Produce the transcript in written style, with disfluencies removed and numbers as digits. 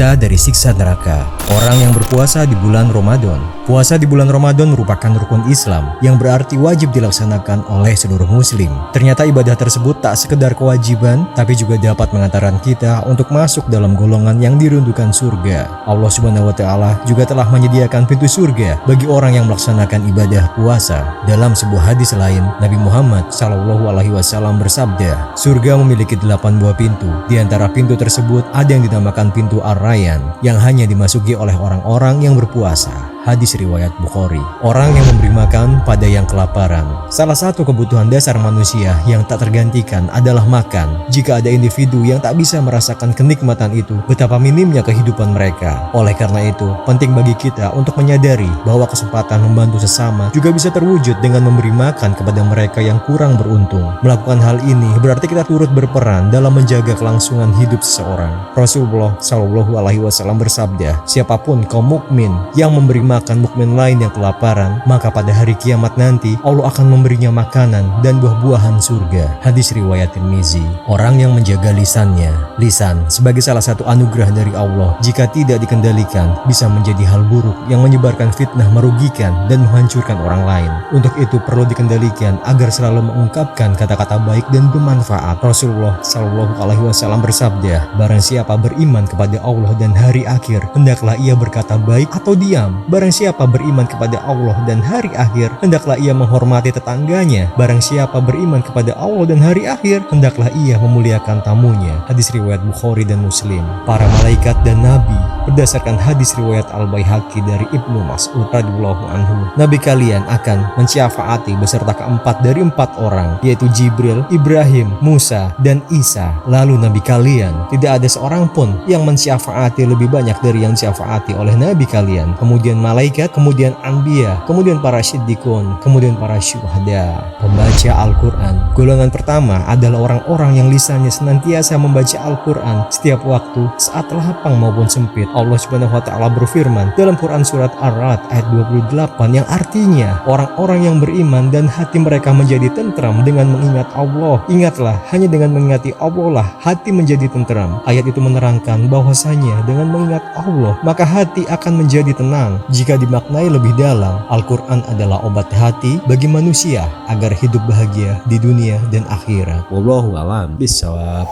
kita dari siksa neraka. Orang yang berpuasa di bulan Ramadan. Puasa di bulan Ramadan merupakan rukun Islam yang berarti wajib dilaksanakan oleh seluruh muslim. Ternyata ibadah tersebut tak sekedar kewajiban, tapi juga dapat mengantarkan kita untuk masuk dalam golongan yang diruntuhkan surga. Allah Subhanahu wa Ta'ala juga telah menyediakan pintu surga bagi orang yang melaksanakan ibadah puasa. Dalam sebuah hadis lain, Nabi Muhammad SAW bersabda, surga memiliki 8 buah pintu. Di antara pintu tersebut ada yang dinamakan pintu Ar-Rayyan yang hanya dimasuki oleh orang-orang yang berpuasa. Hadis riwayat Bukhari. Orang yang memberi makan pada yang kelaparan. Salah satu kebutuhan dasar manusia yang tak tergantikan adalah makan. Jika ada individu yang tak bisa merasakan kenikmatan itu, betapa minimnya kehidupan mereka. Oleh karena itu, penting bagi kita untuk menyadari bahwa kesempatan membantu sesama juga bisa terwujud dengan memberi makan kepada mereka yang kurang beruntung. Melakukan hal ini berarti kita turut berperan dalam menjaga kelangsungan hidup seseorang. Rasulullah SAW bersabda, siapapun kaum mukmin yang memberi makan mukmin lain yang kelaparan, maka pada hari kiamat nanti Allah akan memberinya makanan dan buah-buahan surga. Hadis riwayat Tirmizi. Orang yang menjaga lisannya. Lisan sebagai salah satu anugerah dari Allah, jika tidak dikendalikan bisa menjadi hal buruk yang menyebarkan fitnah, merugikan dan menghancurkan orang lain. Untuk itu perlu dikendalikan agar selalu mengungkapkan kata-kata baik dan bermanfaat. Rasulullah SAW bersabda, barang siapa beriman kepada Allah dan hari akhir, hendaklah ia berkata baik atau diam. Barang siapa beriman kepada Allah dan hari akhir, hendaklah ia menghormati tetangganya. Barang siapa beriman kepada Allah dan hari akhir, hendaklah ia memuliakan tamunya. Hadis riwayat Bukhari dan Muslim. Para malaikat dan nabi. Berdasarkan hadis riwayat Al-Baihaqi dari Ibnu Mas'ud radhiyallahu anhu, nabi kalian akan mensyafaati beserta keempat dari 4 orang, yaitu Jibril, Ibrahim, Musa, dan Isa. Lalu nabi kalian, tidak ada seorang pun yang mensyafaati lebih banyak dari yang disyafaati oleh nabi kalian. Kemudian malaikat, kemudian anbiya, kemudian para syiddiqun, kemudian para syuhada. Pembaca Al-Quran. Golongan pertama adalah orang-orang yang lisannya senantiasa membaca Al-Quran setiap waktu, saat lapang maupun sempit. Allah Subhanahu wa Ta'ala berfirman dalam Quran surat Ar-Ra'd ayat 28 yang artinya orang-orang yang beriman dan hati mereka menjadi tentram dengan mengingat Allah. Ingatlah, hanya dengan mengingati Allah lah hati menjadi tentram. Ayat itu menerangkan bahwasanya dengan mengingat Allah maka hati akan menjadi tenang. Jika dimaknai lebih dalam, Al-Quran adalah obat hati bagi manusia agar hidup bahagia di dunia dan akhirat. Wallahu a'lam bishawab.